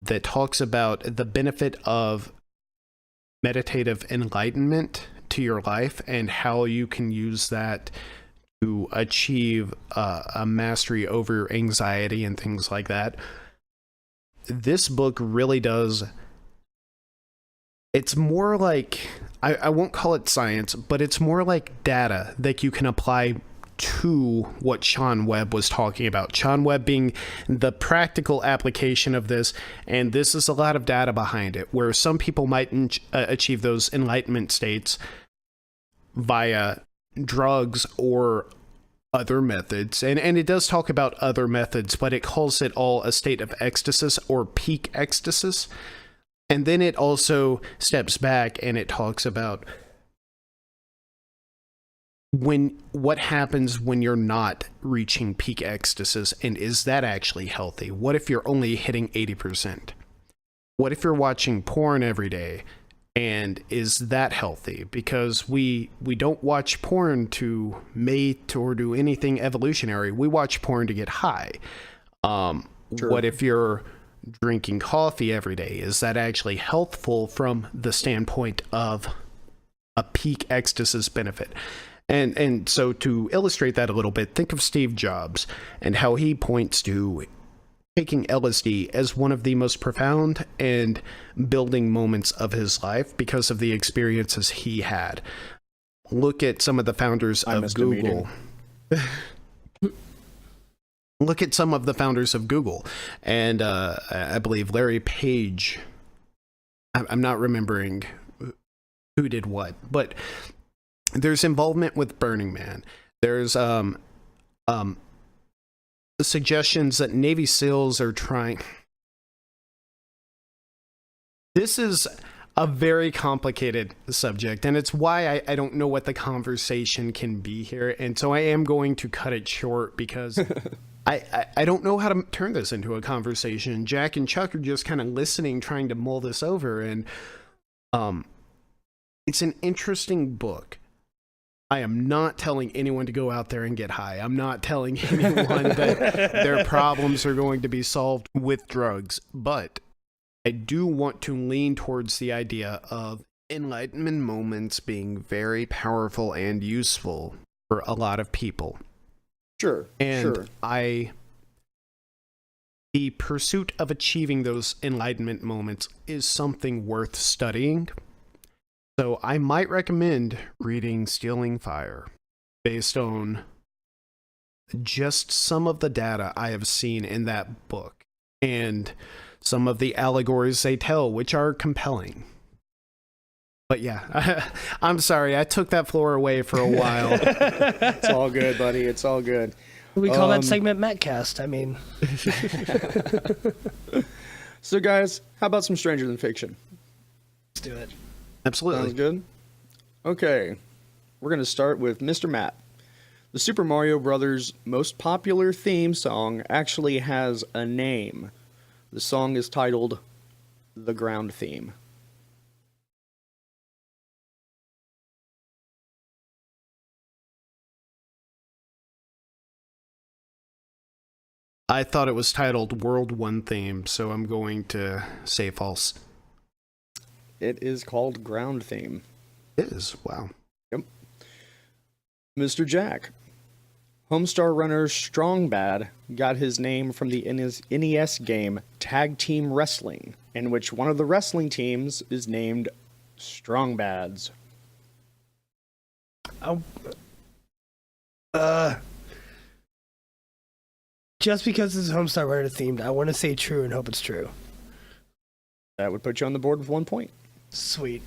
that talks about the benefit of meditative enlightenment to your life and how you can use that to achieve a mastery over anxiety and things like that. This book really does. It's more like, I won't call it science, but it's more like data that you can apply to what Sean Webb was talking about. Sean Webb being the practical application of this, and this is a lot of data behind it, where some people might achieve those enlightenment states via drugs or other methods. And it does talk about other methods, but it calls it all a state of ecstasy or peak ecstasy. And then it also steps back and it talks about what happens when you're not reaching peak ecstasy, and is that actually healthy? What if you're only hitting 80%? What if you're watching porn every day, and is that healthy? Because we don't watch porn to mate or do anything evolutionary. We watch porn to get high. Sure. What if you're drinking coffee every day? Is that actually healthful from the standpoint of a peak ecstasy benefit? And so to illustrate that a little bit, think of Steve Jobs and how he points to taking LSD as one of the most profound and building moments of his life because of the experiences he had. Look at some of the founders of Google. Look at some of the founders of Google, and I believe Larry Page. I'm not remembering who did what, but there's involvement with Burning Man. There's suggestions that Navy SEALs are trying. This is a very complicated subject, and it's why I don't know what the conversation can be here, and so I am going to cut it short because I don't know how to turn this into a conversation. Jack and Chuck are just kind of listening, trying to mull this over, and it's an interesting book. I am not telling anyone to go out there and get high. I'm not telling anyone that their problems are going to be solved with drugs, but I do want to lean towards the idea of enlightenment moments being very powerful and useful for a lot of people. Sure. And the pursuit of achieving those enlightenment moments is something worth studying. So I might recommend reading Stealing Fire based on just some of the data I have seen in that book and some of the allegories they tell, which are compelling. But yeah, I'm sorry, I took that floor away for a while. It's all good, buddy. It's all good. We call that segment MattCast. I mean, So guys, how about some Stranger Than Fiction? let's do it. Absolutely. Sounds good. Okay, we're going to start with Mr. Matt. The Super Mario Brothers' most popular theme song actually has a name. The song is titled The Ground Theme. I thought it was titled World 1 Theme, so I'm going to say false. It is called Ground Theme. It is. Wow. Yep. Mr. Jack. Homestar runner Strong Bad got his name from the NES game Tag Team Wrestling, in which one of the wrestling teams is named Strong Bads. Just because this is Homestar Runner themed, I want to say true and hope it's true. That would put you on the board with 1 point. Sweet.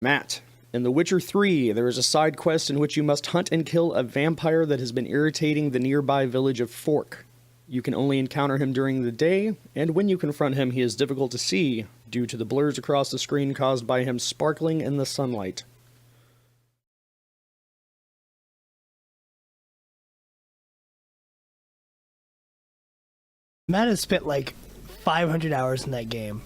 Matt, in The Witcher 3, there is a side quest in which you must hunt and kill a vampire that has been irritating the nearby village of Fork. You can only encounter him during the day, and when you confront him, he is difficult to see due to the blurs across the screen caused by him sparkling in the sunlight. Matt has spent like 500 hours in that game.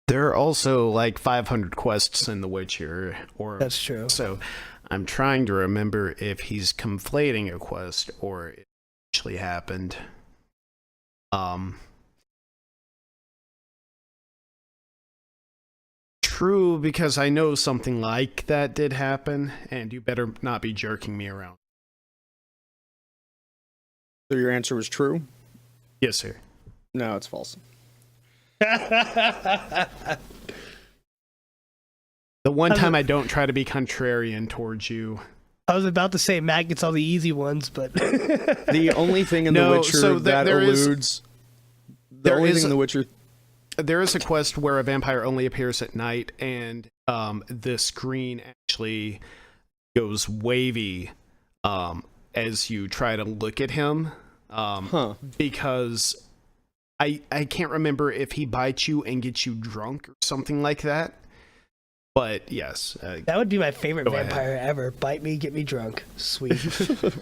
There are also like 500 quests in The Witcher. That's true. So I'm trying to remember if he's conflating a quest or it actually happened. True, because I know something like that did happen, and you better not be jerking me around. So your answer was true? Yes, sir. No, it's false. The one time I don't try to be contrarian towards you. I was about to say Matt gets all the easy ones, but The only thing in The Witcher that alludes... The only thing in The Witcher... There is a quest where a vampire only appears at night, and the screen actually goes wavy as you try to look at him. Because I can't remember if he bites you and gets you drunk or something like that. But yes. That would be my favorite vampire ever. Bite me, get me drunk. Sweet.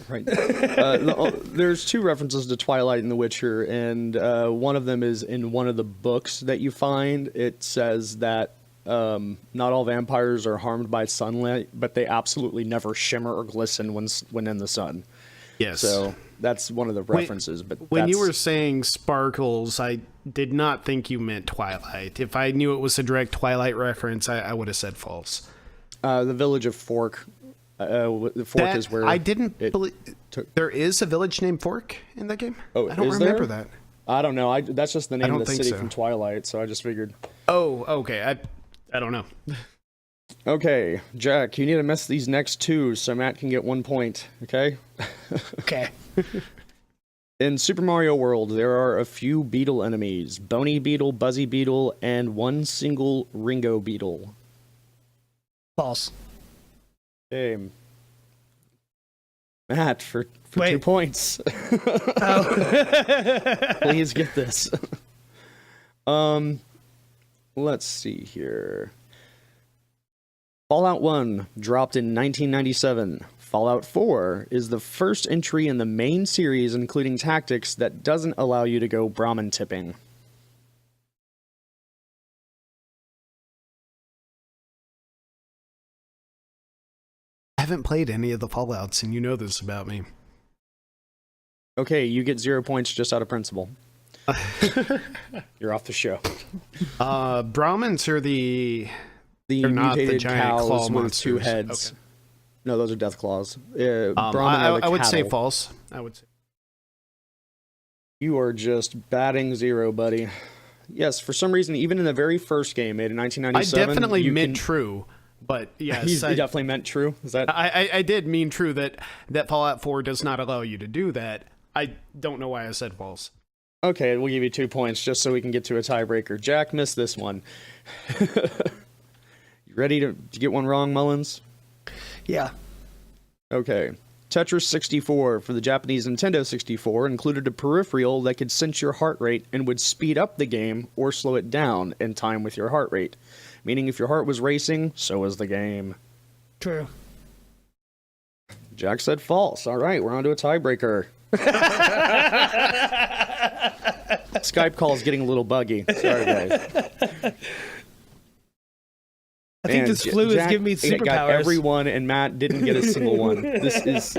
Right. There's two references to Twilight in The Witcher, and one of them is in one of the books that you find. It says that not all vampires are harmed by sunlight, but they absolutely never shimmer or glisten when in the sun. Yes. So that's one of the references. But when you were saying sparkles, I did not think you meant Twilight. If I knew it was a direct Twilight reference, I would have said false. The village of Fork. The Fork is where I didn't believe there is a village named Fork in that game. Oh, I don't is remember there? that. I don't know. That's just the name of the city so. from Twilight. So I just figured. Oh, okay. I don't know. Okay, Jack, you need to miss these next two so Matt can get 1 point, okay? Okay. In Super Mario World, there are a few beetle enemies. Bony Beetle, Buzzy Beetle, and one single Ringo Beetle. False. Okay. Matt, for 2 points. Oh. Please get this. Let's see here. Fallout 1 dropped in 1997. Fallout 4 is the first entry in the main series, including tactics, that doesn't allow you to go Brahmin tipping. I haven't played any of the Fallouts, and you know this about me. Okay, you get 0 points just out of principle. You're off the show. Brahmins are The They're not the mutated giant cows claw with monsters. 2 heads. Okay. No, those are death claws. Brahmin are the I would say cattle. false. I would say. You are just batting 0, buddy. Yes, for some reason, even in the very first game made in I 1997, definitely meant true, but yes, He definitely meant true. Is that? I did mean true that Fallout 4 does not allow you to do that. I don't know why I said false. Okay, we'll give you 2 points just so we can get to a tiebreaker. Jack missed this one. You ready to get one wrong, Mullins? Yeah. Okay. Tetris 64 for the Japanese Nintendo 64 included a peripheral that could sense your heart rate and would speed up the game or slow it down in time with your heart rate. Meaning if your heart was racing, so was the game. True. Jack said false. All right, we're on to a tiebreaker. Skype call is getting a little buggy. Sorry, guys. I think this flu is giving me superpowers. Got everyone, and Matt didn't get a single one. This is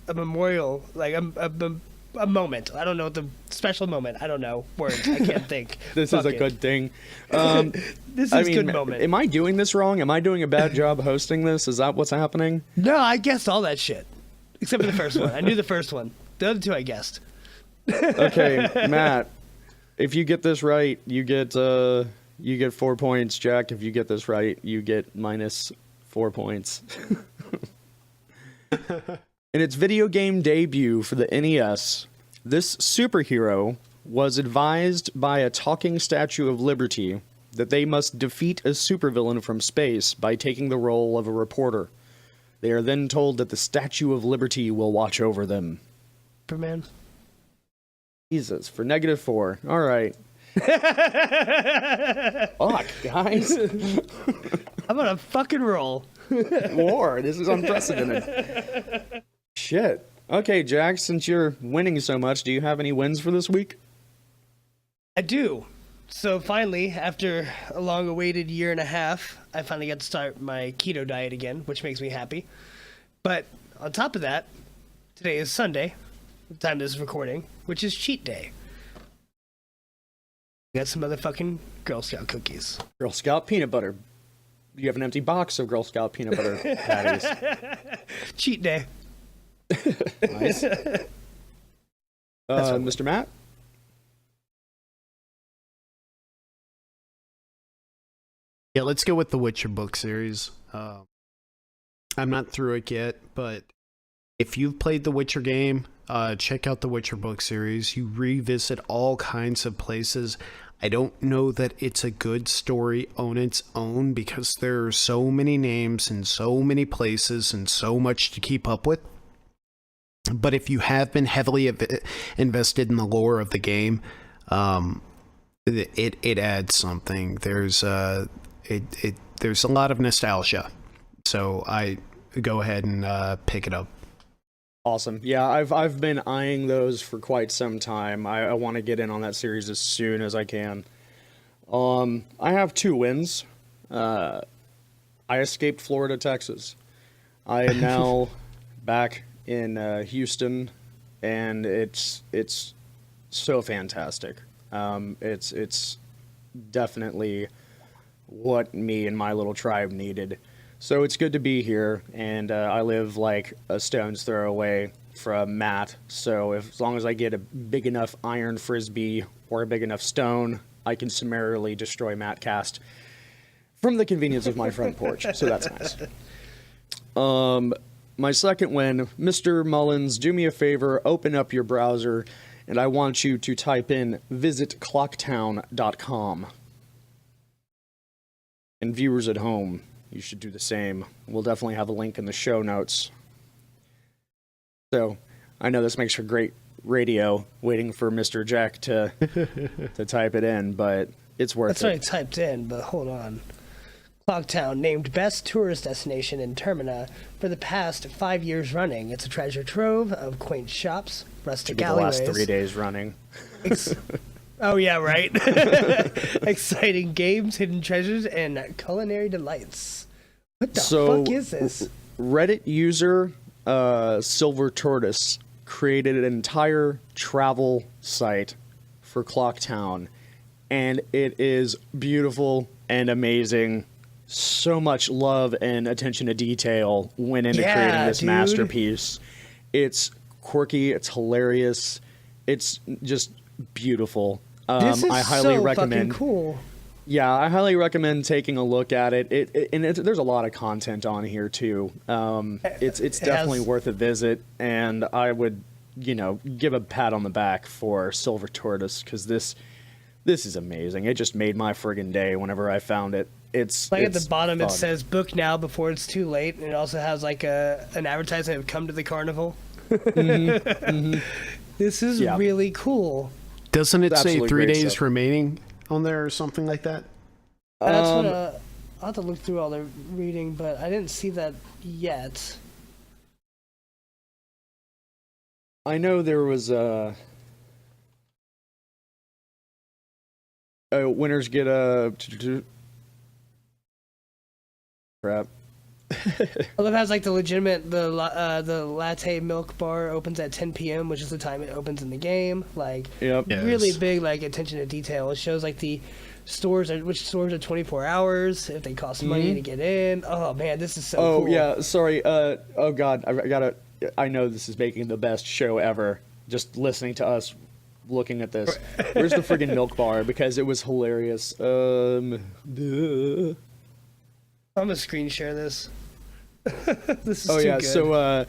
a memorial, like a moment. I don't know, the special moment. I don't know words. I can't think. This is a good thing. This is a good moment. Am I doing this wrong? Am I doing a bad job hosting this? Is that what's happening? No, I guessed all that shit except for the first one. I knew the first one. The other two I guessed. Okay, Matt. If you get this right, you get 4 points. Jack, if you get this right, you get -4 points. In its video game debut for the NES, this superhero was advised by a talking Statue of Liberty that they must defeat a supervillain from space by taking the role of a reporter. They are then told that the Statue of Liberty will watch over them. Superman. Jesus, for -4. All right. Fuck, guys. I'm on a fucking roll. War. This is unprecedented. Shit. Okay, Jack, since you're winning so much, do you have any wins for this week? I do. So finally, after a long-awaited year and a half, I finally got to start my keto diet again, which makes me happy. But on top of that, today is Sunday, the time this is recording, which is cheat day. I got some motherfucking Girl Scout cookies. Girl Scout peanut butter. You have an empty box of Girl Scout peanut butter patties. Cheat day. Nice. Mr. Matt? Yeah, let's go with the Witcher book series. I'm not through it yet, but if you've played the Witcher game, check out the Witcher book series. You revisit all kinds of places. I don't know that it's a good story on its own because there are so many names and so many places and so much to keep up with. But if you have been heavily invested in the lore of the game, it adds something. There's a lot of nostalgia, so I go ahead and pick it up. Awesome. Yeah, I've been eyeing those for quite some time. I want to get in on that series as soon as I can. I have 2 wins. I escaped Florida, Texas. I am now back in Houston, and it's so fantastic. It's definitely what me and my little tribe needed. So it's good to be here, and I live like a stone's throw away from Matt, so as long as I get a big enough iron frisbee or a big enough stone, I can summarily destroy MattCast from the convenience of my front porch, so that's nice. My second win, Mr. Mullins, do me a favor, open up your browser, and I want you to type in visitclocktown.com. And viewers at home, you should do the same. We'll definitely have a link in the show notes. So, I know this makes for great radio, waiting for Mr. Jack to type it in, but it's worth That's it. what I typed in, but hold on. Clocktown, named best tourist destination in Termina for the past 5 years running. It's a treasure trove of quaint shops, rustic Should be the alleyways. last 3 days running. Oh, yeah, right. Exciting games, hidden treasures, and culinary delights. What the fuck is this? Reddit user Silver Tortoise created an entire travel site for Clocktown, and it is beautiful and amazing. So much love and attention to detail went into creating this masterpiece. It's quirky, it's hilarious, it's just beautiful. This is I highly so recommend. fucking cool. Yeah, I highly recommend taking a look at it. There's a lot of content on here too. It's definitely worth a visit, and I would, give a pat on the back for Silver Tortoise because this is amazing. It just made my friggin' day whenever I found it. It's Like at the bottom, fun. it says "book now before it's too late," and it also has like an advertisement of "come to the carnival." This is really cool. Doesn't it say Absolutely 3 great days stuff. remaining on there or something like that? That's what I'll have to look through all the reading, but I didn't see that yet. I know there was winners get a crap. Well, it has like the legitimate the latte milk bar opens at 10 p.m., which is the time it opens in the game. Like Yep. Yes. really big like attention to detail. It shows like the which stores are 24 hours if they cost money to get in. Oh man, this is so cool. Oh yeah, sorry. Oh god, I know this is making the best show ever. Just listening to us looking at this. Where's the friggin' milk bar? Because it was hilarious. Duh. I'm gonna screen share this. This is Oh too yeah, good. so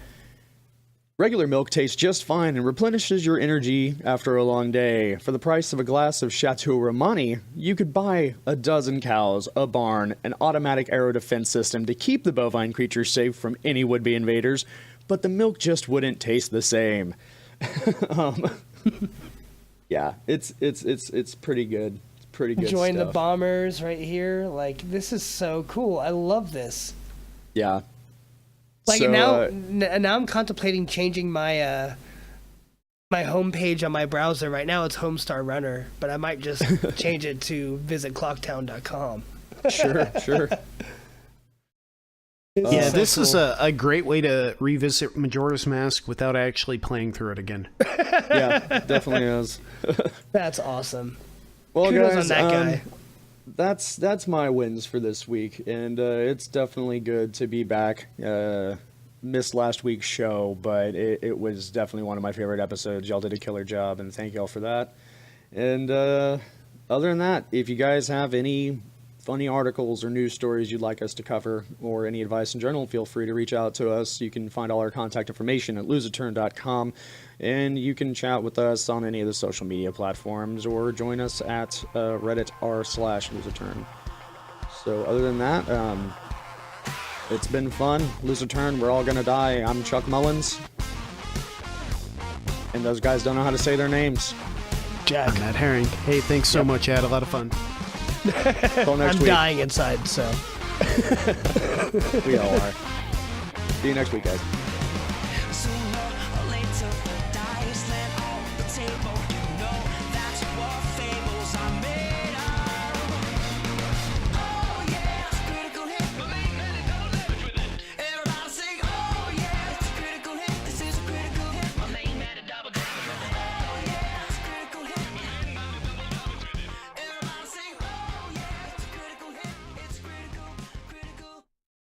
Regular milk tastes just fine and replenishes your energy after a long day. For the price of a glass of Chateau Romani, you could buy a dozen cows, a barn, an automatic aero defense system to keep the bovine creatures safe from any would-be invaders, but the milk just wouldn't taste the same. Yeah, it's pretty good. It's pretty good Join stuff. the bombers right here. Like, this is so cool. I love this. Yeah. Like, So, now I'm contemplating changing my my homepage on my browser. Right now it's Homestar Runner, but I might just change it to visitclocktown.com. Sure. Yeah, so this cool. is a great way to revisit Majora's Mask without actually playing through it again. Yeah, definitely is. That's awesome. Well, Kudos guys, on that guy. That's my wins for this week, and it's definitely good to be back. Missed last week's show, but it was definitely one of my favorite episodes. Y'all did a killer job, and thank y'all for that. And other than that, if you guys have any funny articles or news stories you'd like us to cover, or any advice in general, feel free to reach out to us. You can find all our contact information at loseaturn.com, and you can chat with us on any of the social media platforms, or join us at Reddit r/loseaturn. So other than that, it's been fun. Lose a turn, we're all gonna die. I'm Chuck Mullins, and those guys don't know how to say their names. Jack. I'm Matt Herring. Hey, thanks so much. I had a lot of fun. Until next I'm week. dying inside, so. We all are. See you next week, guys.